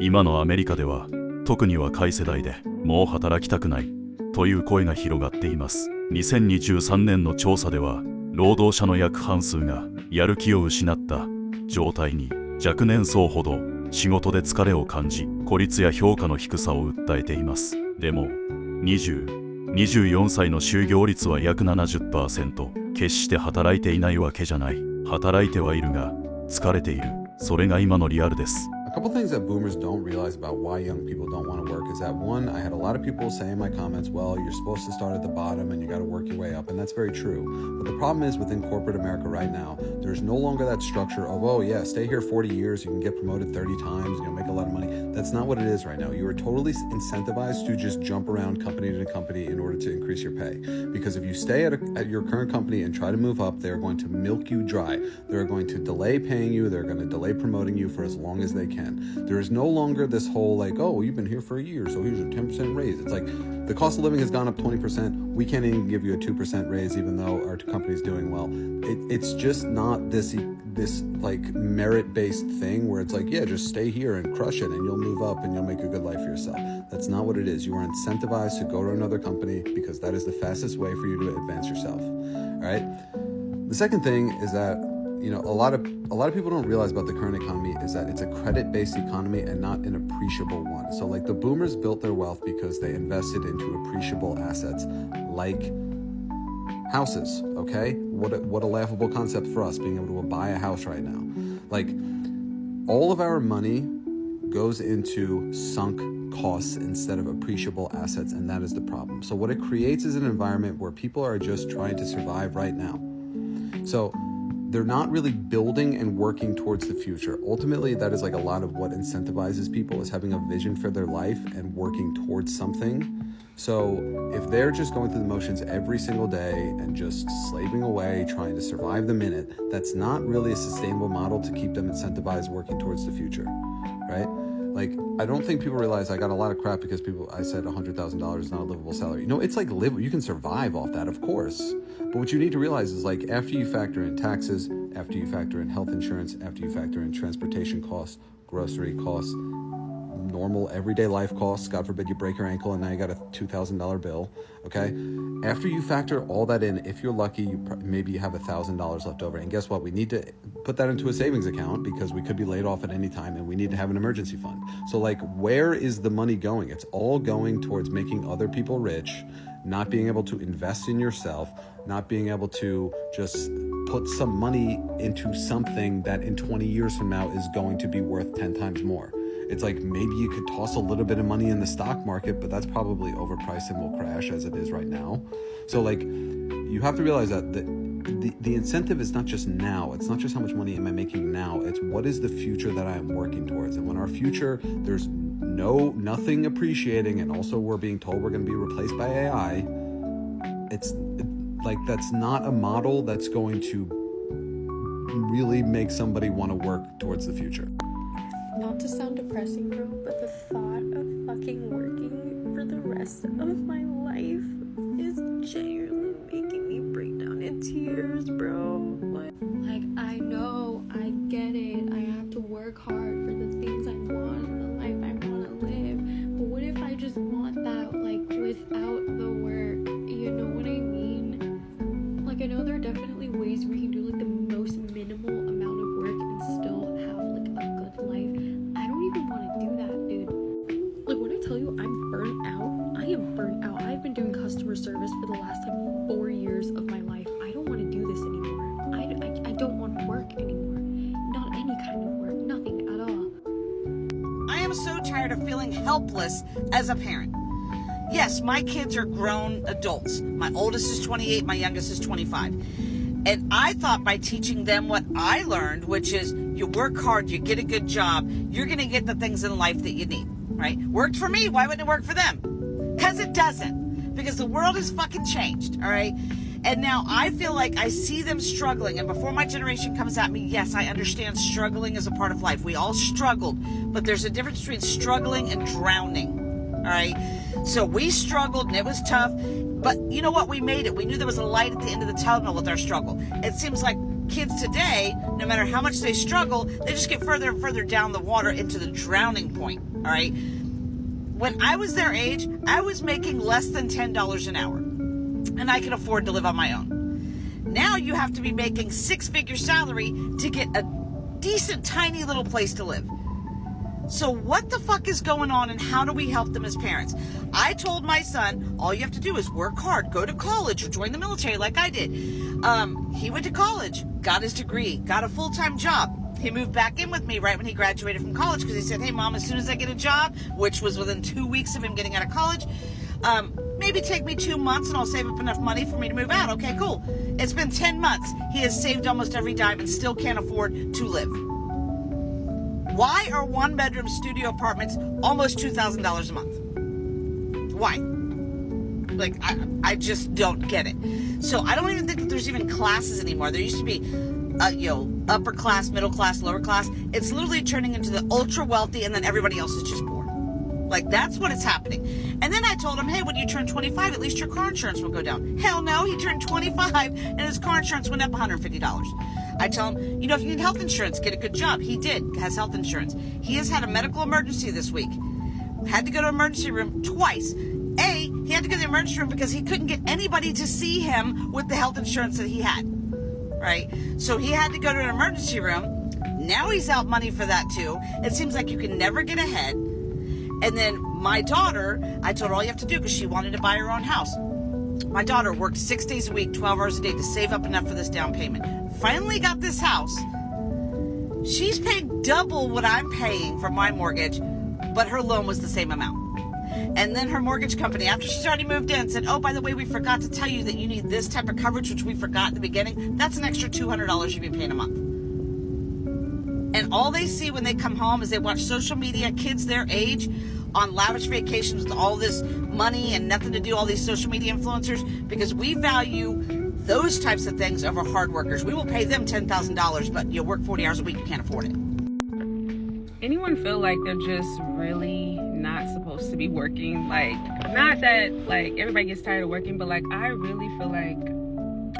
今のアメリカでは、特に若い世代でもう働きたくないという声が広がっています。2023年の調査では、労働者の約半数がやる気を失った状態に、若年層ほど仕事で疲れを感じ、孤立や評価の低さを訴えています。でも、24歳の就業率は約 70%、決して働いていないわけじゃない。働いてはいるが、疲れている。それが今のリアルです。A couple things that boomers don't realize about why young people don't want to work is that one, I had a lot of people say in my comments, well, you're supposed to start at the bottom and you got to work your way up, and that's very true. But the problem is within corporate America right now, there's no longer that structure of, oh yeah, stay here 40 years, you can get promoted 30 times, you'll make a lot of money. That's not what it is right now. You are totally incentivized to just jump around company to company in order to increase your pay. Because if you stay at your current company and try to move up, they're going to milk you dry. They're going to delay paying you, they're going to delay promoting you for as long as they can. There is no longer this whole like, oh, you've been here for a year, so here's a 10% raise. It's like the cost of living has gone up 20%. We can't even give you a 2% raise, even though our company's doing well. It's just not this like merit-based thing where it's like, yeah, just stay here and crush it and you'll move up and you'll make a good life for yourself. That's not what it is. You are incentivized to go to another company because that is the fastest way for you to advance yourself. All right. The second thing is that, you know, a lot of people don't realize about the current economy is that it's a credit-based economy and not an appreciable one. So like the boomers built their wealth because they invested into appreciable assets like houses, okay? What a laughable concept for us being able to buy a house right now. Like all of our money goes into sunk costs instead of appreciable assets, and that is the problem. So what it creates is an environment where people are just trying to survive right now. So they're not really building and working towards the future. Ultimately, that is like a lot of what incentivizes people is having a vision for their life and working towards something. So if they're just going through the motions every single day and just slaving away, trying to survive the minute, that's not really a sustainable model to keep them incentivized working towards the future, right? Like, I don't think people realize I got a lot of crap because I said $100,000 is not a livable salary. You know, it's like you can survive off that, of course. But what you need to realize is like after you factor in taxes, after you factor in health insurance, after you factor in transportation costs, grocery costs, normal everyday life costs, God forbid you break your ankle and now you got a $2,000 bill, okay? After you factor all that in, if you're lucky, maybe you have $1,000 left over. And guess what? We need to put that into a savings account because we could be laid off at any time and we need to have an emergency fund. So like, where is the money going? It's all going towards making other people rich, not being able to invest in yourself, not being able to just put some money into something that in 20 years from now is going to be worth 10 times more. It's like maybe you could toss a little bit of money in the stock market, but that's probably overpriced and will crash as it is right now. So like you have to realize that the incentive is not just now. It's not just how much money am I making now. It's what is the future that I am working towards. And when our future, there's nothing appreciating, and also we're being told we're going to be replaced by AI, it's like that's not a model that's going to really make somebody want to work towards the future. Not to sound depressing, bro, but the thought of fucking working for the rest of my life is genuinely making me break down in tears, bro. Like, I know, I get it. I have to work hard for the things I want, the life I want to live. But what if I just want that, like, without the work? You know what I mean? Like, I know there are definitely ways we can do, like, the most minimal amount of work and still have, like, a good life. I don't even want to do that, dude. Like, when I tell you I'm burnt out, I am burnt out. I've been doing customer service for the last, like, 4 years of my life. I don't want to do this anymore. I don't want to work anymore. Not any kind of work. Nothing at all. I am so tired of feeling helpless as a parent. Yes, my kids are grown adults. My oldest is 28, my youngest is 25. And I thought by teaching them what I learned, which is you work hard, you get a good job, you're going to get the things in life that you need, right? Worked for me. Why wouldn't it work for them? Because it doesn't. Because the world has fucking changed, all right? And now I feel like I see them struggling. And before my generation comes at me, yes, I understand struggling is a part of life. We all struggled. But there's a difference between struggling and drowning, all right? So we struggled and it was tough. But you know what? We made it. We knew there was a light at the end of the tunnel with our struggle. It seems like kids today, no matter how much they struggle, they just get further and further down the water into the drowning point, all right? When I was their age, I was making less than $10 an hour, and I could afford to live on my own. Now you have to be making six-figure salary to get a decent, tiny little place to live. So what the fuck is going on, and how do we help them as parents? I told my son, all you have to do is work hard, go to college, or join the military like I did. He went to college, got his degree, got a full-time job. He moved back in with me right when he graduated from college because he said, hey, Mom, as soon as I get a job, which was within 2 weeks of him getting out of college, maybe take me 2 months and I'll save up enough money for me to move out. Okay, cool. It's been 10 months. He has saved almost every dime and still can't afford to live. Why are one-bedroom studio apartments almost $2,000 a month? Why? Like, I just don't get it. So I don't even think that there's even classes anymore. There used to be, upper class, middle class, lower class. It's literally turning into the ultra wealthy, and then everybody else is just poor. Like, that's what is happening. And then I told him, hey, when you turn 25, at least your car insurance will go down. Hell no, he turned 25 and his car insurance went up $150. I tell him, if you need health insurance, get a good job. He has health insurance. He has had a medical emergency this week. Had to go to emergency room twice. He had to go to the emergency room because he couldn't get anybody to see him with the health insurance that he had. Right? So he had to go to an emergency room. Now he's out money for that too. It seems like you can never get ahead. And then my daughter, I told her all you have to do because she wanted to buy her own house. My daughter worked 6 days a week, 12 hours a day to save up enough for this down payment. Finally got this house. She's paying double what I'm paying for my mortgage, but her loan was the same amount. And then her mortgage company, after she's already moved in, said, oh, by the way, we forgot to tell you that you need this type of coverage, which we forgot in the beginning. That's an extra $200 you'd be paying a month. And all they see when they come home is they watch social media, kids their age, on lavish vacations with all this money and nothing to do, all these social media influencers, because we value those types of things over hard workers. We will pay them $10,000, but you work 40 hours a week, you can't afford it. Anyone feel like they're just really not supposed to be working? Like, not that like everybody gets tired of working, but like I really feel like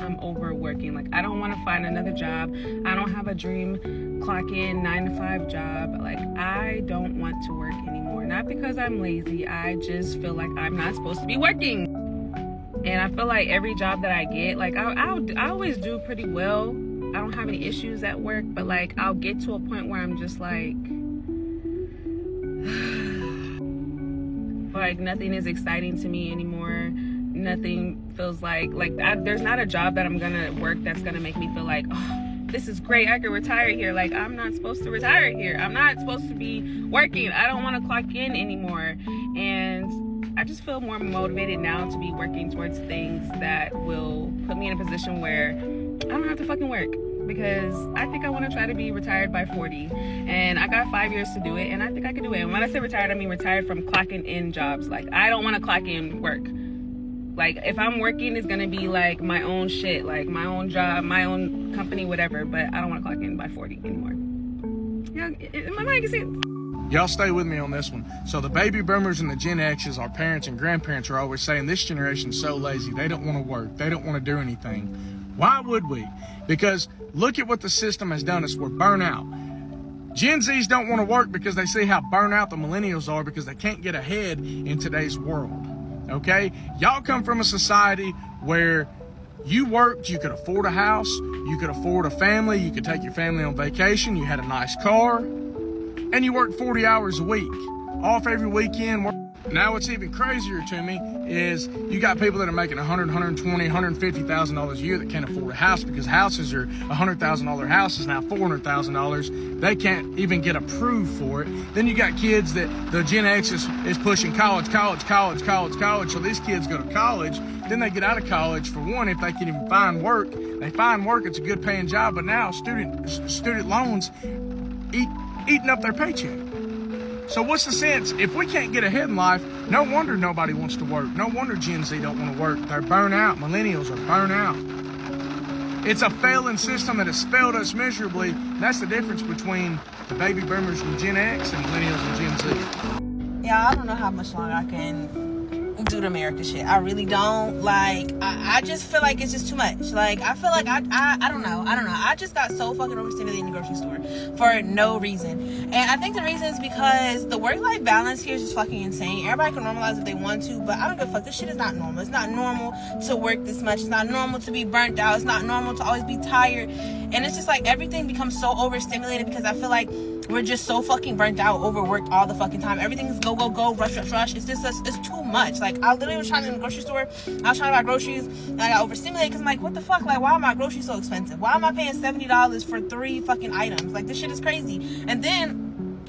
I'm overworking. Like, I don't want to find another job. I don't have a dream clock in 9-to-5 job. Like, I don't want to work anymore. Not because I'm lazy. I just feel like I'm not supposed to be working. And I feel like every job that I get, like I always do pretty well. I don't have any issues at work, but like I'll get to a point where I'm just like nothing is exciting to me anymore. Nothing feels like there's not a job that I'm gonna work that's gonna make me feel like, oh, this is great, I can retire here. Like, I'm not supposed to retire here. I'm not supposed to be working. I don't want to clock in anymore. And I just feel more motivated now to be working towards things that will put me in a position where I don't have to fucking work, because I think I want to try to be retired by 40, and I got 5 years to do it, and I think I can do it. And when I say retired, I mean retired from clocking in jobs. Like, I don't want to clock in work. Like, if I'm working, it's gonna be like my own shit, like my own job, my own company, whatever, but I don't want to clock in by 40 anymore. Yeah, am I making sense? Y'all stay with me on this one. So the baby boomers and the Gen X's, our parents and grandparents, are always saying this generation's so lazy, they don't want to work, they don't want to do anything. Why would we? Because look at what the system has done us. We're burnout. Gen Zs don't want to work because they see how burnout the millennials are, because they can't get ahead in today's world. Okay? Y'all come from a society where you worked, you could afford a house, you could afford a family, you could take your family on vacation, you had a nice car, and you worked 40 hours a week, off every weekend. Now what's even crazier to me is you got people that are making $100,000, $120,000, $150,000 a year that can't afford a house, because houses are $100,000 houses now $400,000. They can't even get approved for it. Then you got kids that the Gen X is pushing college. So these kids go to college. Then they get out of college, for one, if they can even find work. They find work, it's a good paying job, but now student loans eating up their paycheck. So what's the sense? If we can't get ahead in life, no wonder nobody wants to work. No wonder Gen Z don't want to work. They're burnt out. Millennials are burnt out. It's a failing system that has failed us miserably. That's the difference between the baby boomers and Gen X and millennials and Gen Z. Yeah, I don't know how much longer I can do the America shit. I really don't. Like, I just feel like it's just too much. Like, I feel like I don't know. I just got so fucking overstimulated in the grocery store for no reason. And I think the reason is because the work-life balance here is just fucking insane. Everybody can normalize if they want to, but I don't give a fuck. This shit is not normal. It's not normal to work this much. It's not normal to be burnt out. It's not normal to always be tired. And it's just like everything becomes so overstimulated because I feel like we're just so fucking burnt out, overworked all the fucking time. Everything's go, go, go, rush, rush, rush. It's just, it's too much. Like, I literally was trying to in the grocery store. I was trying to buy groceries, and I got overstimulated because I'm like, what the fuck? Like, why are my groceries so expensive? Why am I paying $70 for 3 fucking items? Like, this shit is crazy. And then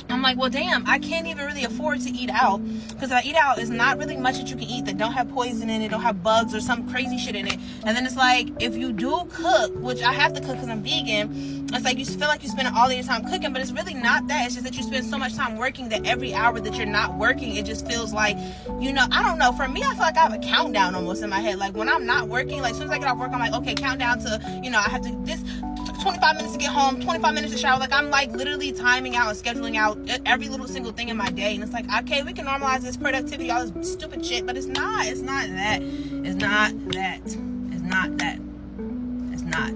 I'm like, well, damn, I can't even really afford to eat out because if I eat out, it's not really much that you can eat that don't have poison in it, don't have bugs or some crazy shit in it. And then it's like, if you do cook, which I have to cook because I'm vegan, it's like you feel like you're spending all of your time cooking, but it's really not that. It's just that you spend so much time working that every hour that you're not working, it just feels like, you know, I don't know. For me, I feel like I have a countdown almost in my head. Like, when I'm not working, like, as soon as I get off work, I'm like, okay, countdown to, you know, I have to this 25 minutes to get home, 25 minutes to shower. Like, I'm like literally timing out and scheduling out every little single thing in my day. And it's like, okay, we can normalize this productivity, all this stupid shit, but it's not that. It's not that. It's not.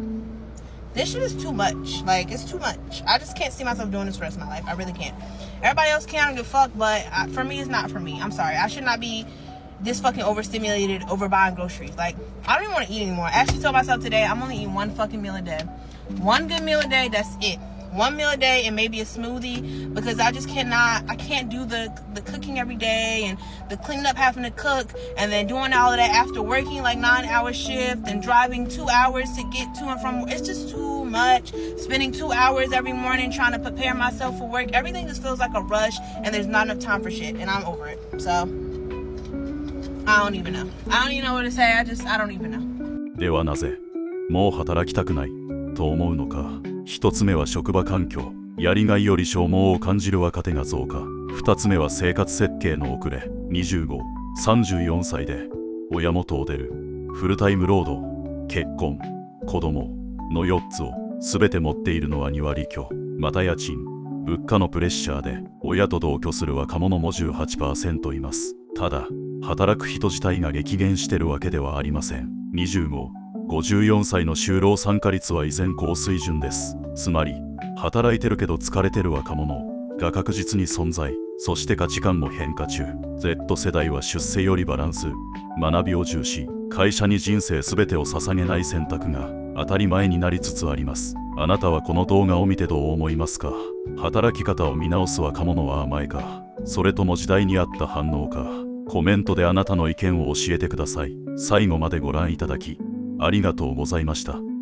This shit is too much. Like, it's too much. I just can't see myself doing this for the rest of my life. I really can't. Everybody else can, I don't give a fuck, but for me, it's not for me. I'm sorry. I should not be this fucking overstimulated over buying groceries. Like, I don't even want to eat anymore. I actually told myself today I'm only eating one fucking meal a day. One good meal a day, that's it. One meal a day and maybe a smoothie, because I just I can't do the cooking every day and the cleaning up, having to cook and then doing all of that after working like 9-hour shift and driving 2 hours to get to and from. It's just too much. Spending 2 hours every morning trying to prepare myself for work. Everything just feels like a rush and there's not enough time for shit, and I'm over it. So I don't even know. I don't even know what to say. I don't even know. ではなぜもう働きたくないと思うのか。一つ目は職場環境、やりがいより消耗を感じる若手が増加。二つ目は生活設計の遅れ。25、34歳で親元を出る。フルタイム労働、結婚、子供の4つを全て持っているのは2割強。また家賃、物価のプレッシャーで親と同居する若者も 18% います。ただ、働く人自体が激減してるわけではありません。25、54歳の就労参加率は依然高水準です。つまり、働いてるけど疲れてる若者が確実に存在。そして価値観も変化中。Z 世代は出世よりバランス、学びを重視、会社に人生すべてを捧げない選択が当たり前になりつつあります。あなたはこの動画を見てどう思いますか？働き方を見直す若者は甘いか？それとも時代に合った反応か？コメントであなたの意見を教えてください。最後までご覧いただきありがとうございました。